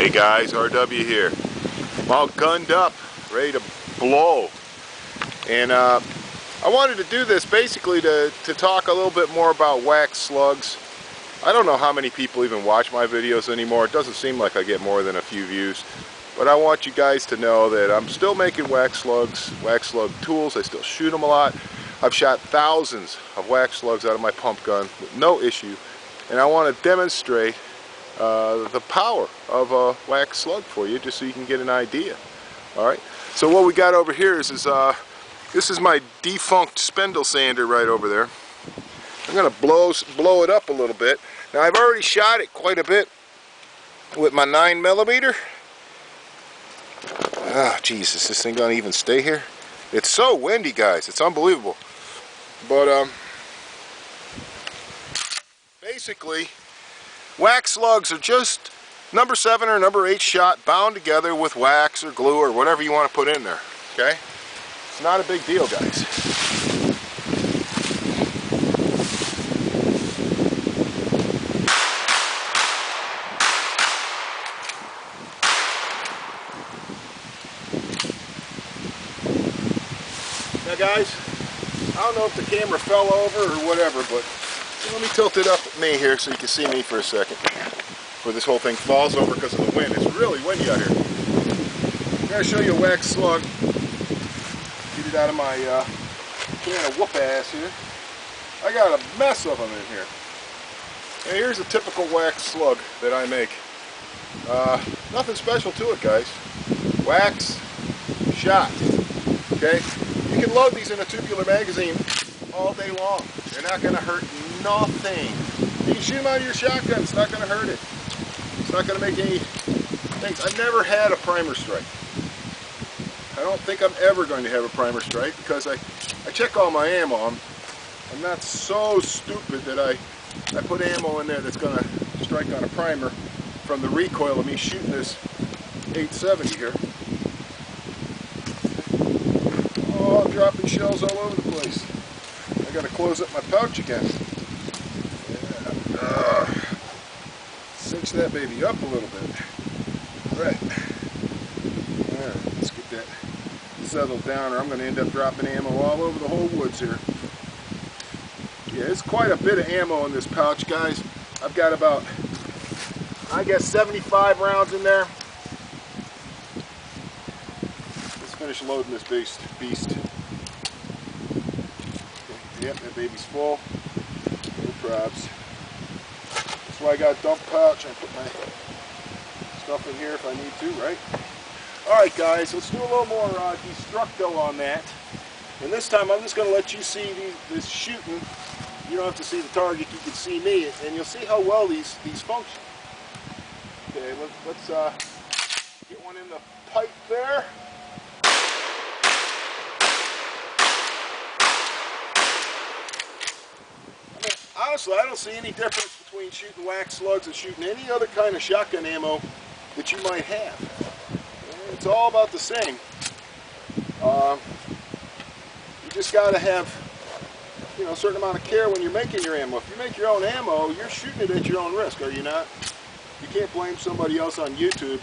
Hey guys, RW here. I'm all gunned up, ready to blow. And I wanted to do this basically to talk a little bit more about wax slugs. I don't know how many people even watch my videos anymore. It doesn't seem like I get more than a few views. But I want you guys to know that I'm still making wax slug tools. I still shoot them a lot. I've shot thousands of wax slugs out of my pump gun with no issue. And I want to demonstrate the power of a wax slug for you, just so you can get an idea. Alright, so what we got over here is this is my defunct spindle sander right over there. I'm going to blow it up a little bit. Now I've already shot it quite a bit with my 9mm. Ah, Jesus, this thing gonna even stay here? It's so windy, guys. It's unbelievable. But basically, wax slugs are just number 7 or number 8 shot bound together with wax or glue or whatever you want to put in there. Okay? It's not a big deal, guys. Now guys, I don't know if the camera fell over or whatever, but let me tilt it up at me here so you can see me for a second. Before this whole thing falls over because of the wind. It's really windy out here. I'm going to show you a wax slug. Get it out of my can of whoop ass here. I got a mess of them in here. And here's a typical wax slug that I make. Nothing special to it, guys. Wax, shot. Okay? You can load these in a tubular magazine all day long. They're not going to hurt nothing. You can shoot them out of your shotgun. It's not going to hurt it. It's not going to make any things. I've never had a primer strike. I don't think I'm ever going to have a primer strike because I check all my ammo. I'm not so stupid that I put ammo in there that's going to strike on a primer from the recoil of me shooting this 870 here. Oh, I'm dropping shells all over the place. I got to close up my pouch again. Yeah. Cinch that baby up a little bit. Right. Alright, let's get that settled down or I'm going to end up dropping ammo all over the whole woods here. Yeah, it's quite a bit of ammo in this pouch, guys. I've got about, I guess, 75 rounds in there. Let's finish loading this beast. Okay. Yep, that baby's full. No probs. That's why I got a dump pouch. I put my stuff in here if I need to, right? Alright guys, let's do a little more destructo on that. And this time I'm just going to let you see this shooting. You don't have to see the target, you can see me, and you'll see how well these function. Okay, let's get one in the pipe there. Honestly, I don't see any difference between shooting wax slugs and shooting any other kind of shotgun ammo that you might have. It's all about the same. You just got to have, you know, a certain amount of care when you're making your ammo. If you make your own ammo, you're shooting it at your own risk, are you not? You can't blame somebody else on YouTube.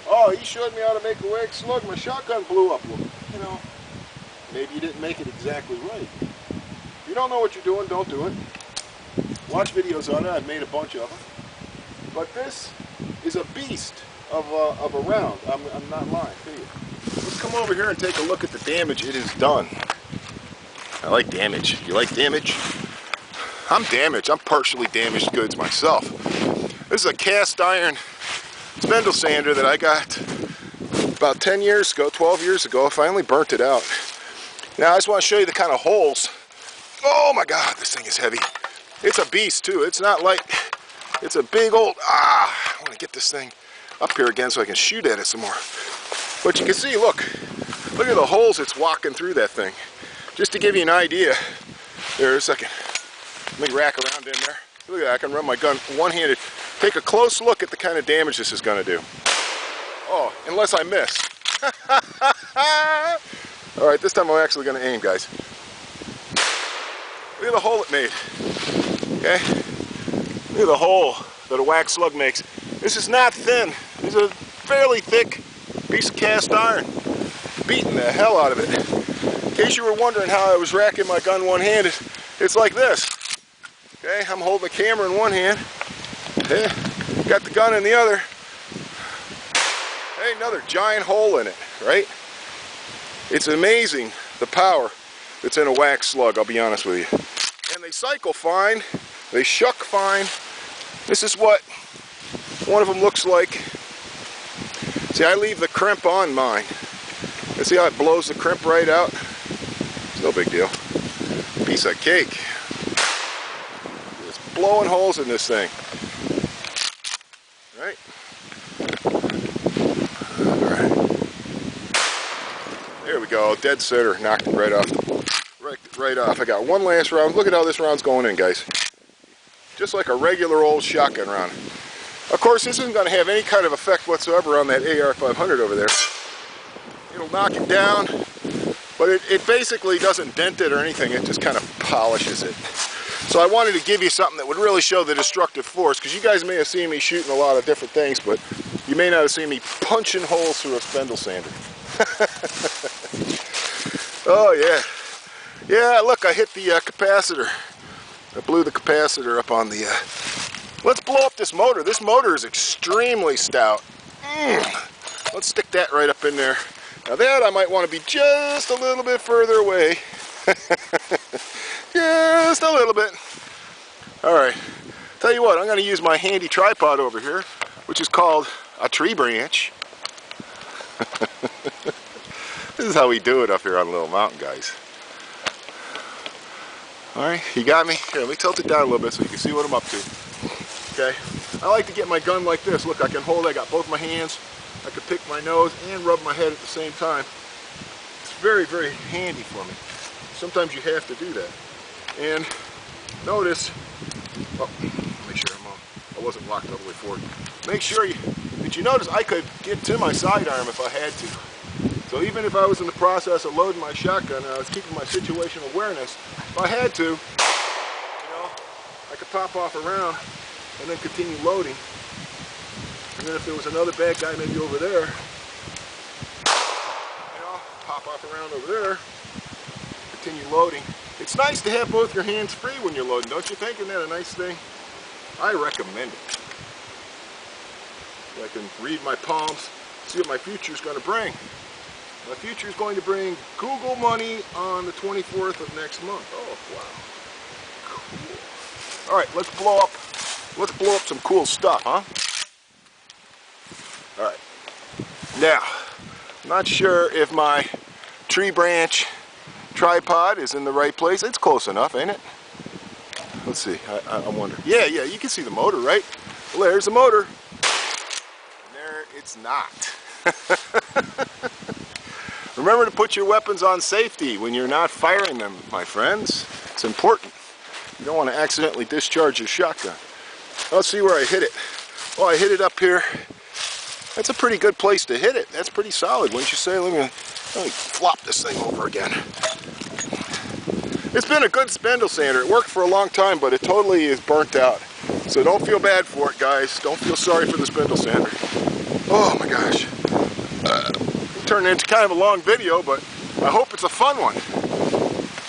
Oh, he showed me how to make a wax slug, my shotgun blew up. Well, you know, maybe you didn't make it exactly right. If you don't know what you're doing, don't do it. Watch videos on it. I've made a bunch of them. But this is a beast of a round. I'm not lying to you. Let's come over here and take a look at the damage it has done. I like damage. You like damage? I'm damaged. I'm partially damaged goods myself. This is a cast iron spindle sander that I got about 10 years ago, 12 years ago. I finally burnt it out. Now I just want to show you the kind of holes. Oh my God, this thing is heavy. It's a beast too. It's not light. It's a big old, I want to get this thing up here again so I can shoot at it some more. But you can see, look at the holes it's walking through that thing. Just to give you an idea, there a second. Let me rack around in there. Look at that, I can run my gun one-handed. Take a close look at the kind of damage this is going to do. Oh, unless I miss. Alright, this time I'm actually going to aim, guys. Look at the hole it made. Okay? Look at the hole that a wax slug makes. This is not thin. This is a fairly thick piece of cast iron. Beating the hell out of it. In case you were wondering how I was racking my gun one-handed, it's like this. Okay, I'm holding the camera in one hand. Okay, got the gun in the other. Hey, another giant hole in it, right? It's amazing the power that's in a wax slug, I'll be honest with you. And they cycle fine, they shuck fine. This is what one of them looks like. See, I leave the crimp on mine. And see how it blows the crimp right out? It's no big deal. Piece of cake. Just blowing holes in this thing. Right? Alright. There we go. Dead center. Knocked it right off. Right off. I got one last round. Look at how this round's going in, guys. Just like a regular old shotgun round. Of course, this isn't going to have any kind of effect whatsoever on that AR-500 over there. It'll knock it down, but it basically doesn't dent it or anything. It just kind of polishes it. So I wanted to give you something that would really show the destructive force, because you guys may have seen me shooting a lot of different things, but you may not have seen me punching holes through a spindle sander. Oh yeah. Yeah, look, I hit the capacitor. I blew the capacitor up on the... Let's blow up this motor. This motor is extremely stout. Let's stick that right up in there. Now that I might want to be just a little bit further away. Just a little bit. Alright, tell you what, I'm going to use my handy tripod over here, which is called a tree branch. This is how we do it up here on Little Mountain, guys. Alright, you got me? Here, let me tilt it down a little bit so you can see what I'm up to. Okay, I like to get my gun like this. Look, I can hold it, I got both my hands. I can pick my nose and rub my head at the same time. It's very, very handy for me. Sometimes you have to do that. And notice, oh, make sure I wasn't locked all the way forward. Make sure that you notice I could get to my sidearm if I had to. So even if I was in the process of loading my shotgun and I was keeping my situational awareness, if I had to, you know, I could pop off around and then continue loading. And then if there was another bad guy maybe over there, you know, pop off around over there, continue loading. It's nice to have both your hands free when you're loading, don't you think? Isn't that a nice thing? I recommend it. I can read my palms, see what my future's going to bring. My future is going to bring Google money on the 24th of next month. Oh, wow. Cool. All right, let's blow up some cool stuff, huh? All right. Now, I'm not sure if my tree branch tripod is in the right place. It's close enough, ain't it? Let's see. I wonder. Yeah, you can see the motor, right? Well, there's the motor. And there it's not. Remember to put your weapons on safety when you're not firing them, my friends. It's important. You don't want to accidentally discharge your shotgun. Let's see where I hit it. Well, I hit it up here. That's a pretty good place to hit it. That's pretty solid, wouldn't you say? Let me flop this thing over again. It's been a good spindle sander. It worked for a long time, but it totally is burnt out. So don't feel bad for it, guys. Don't feel sorry for the spindle sander. Oh my gosh. Turned into kind of a long video, but I hope it's a fun one.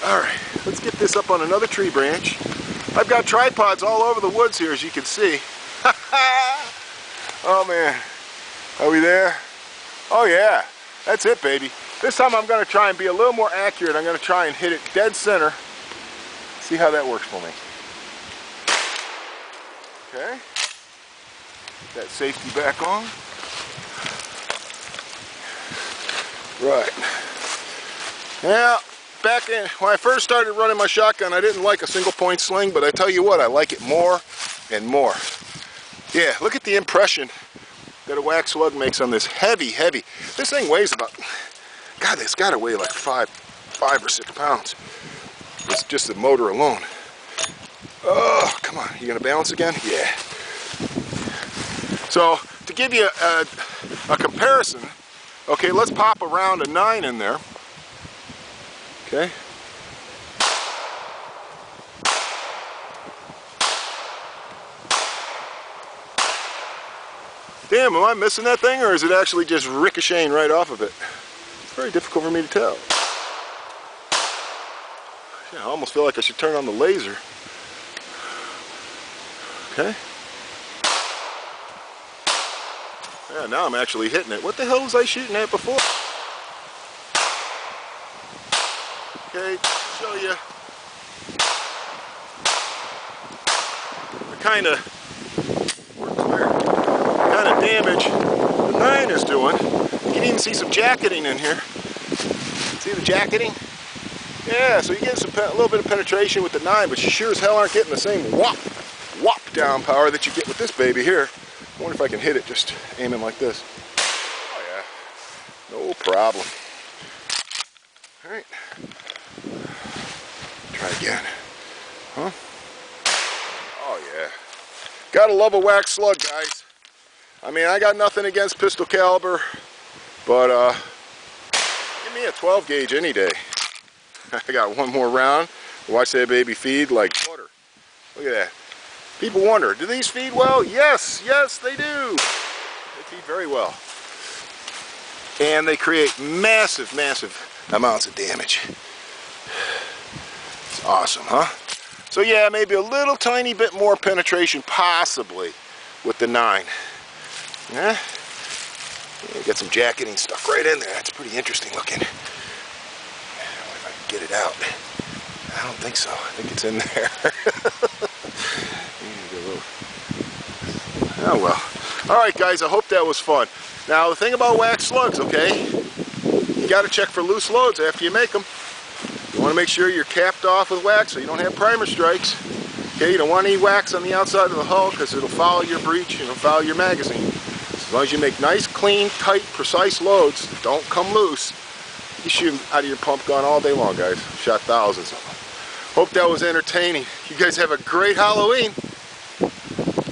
Alright, let's get this up on another tree branch. I've got tripods all over the woods here, as you can see. Oh man, are we there? Oh yeah, that's it, baby. This time I'm going to try and be a little more accurate. I'm going to try and hit it dead center. See how that works for me. Okay, that safety back on. Right. Now, back in, when I first started running my shotgun, I didn't like a single point sling, but I tell you what, I like it more and more. Yeah, look at the impression that a wax slug makes on this heavy. This thing weighs about, God, it's got to weigh like five or 6 pounds. It's just the motor alone. Oh, come on, you gonna balance again? Yeah. So, to give you a comparison, okay, let's pop a round of 9 in there. Okay. Damn, am I missing that thing, or is it actually just ricocheting right off of it? It's very difficult for me to tell. Yeah, I almost feel like I should turn on the laser. Okay. Yeah, now I'm actually hitting it. What the hell was I shooting at before? Okay, show you. The kind of damage the 9 is doing. You can even see some jacketing in here. See the jacketing? Yeah, so you get a little bit of penetration with the 9, but you sure as hell aren't getting the same whop down power that you get with this baby here. I wonder if I can hit it just aiming like this. Oh yeah, no problem. All right, try again. Huh? Oh yeah. Gotta love a wax slug, guys. I mean, I got nothing against pistol caliber, but give me a 12 gauge any day. I got one more round. Watch that baby feed like butter. Look at that. People wonder, do these feed well? Yes, yes they do. They feed very well. And they create massive, massive amounts of damage. It's awesome, huh? So yeah, maybe a little tiny bit more penetration possibly with the 9. Yeah? Yeah, get some jacketing stuck right in there. That's pretty interesting looking. I don't know if I can get it out. I don't think so. I think it's in there. Oh well. Alright guys, I hope that was fun. Now the thing about wax slugs, okay, you got to check for loose loads after you make them. You want to make sure you're capped off with wax so you don't have primer strikes. Okay, you don't want any wax on the outside of the hull because it'll foul your breech and it'll foul your magazine. As long as you make nice, clean, tight, precise loads that don't come loose, you shoot them out of your pump gun all day long, guys. Shot thousands of them. Hope that was entertaining. You guys have a great Halloween.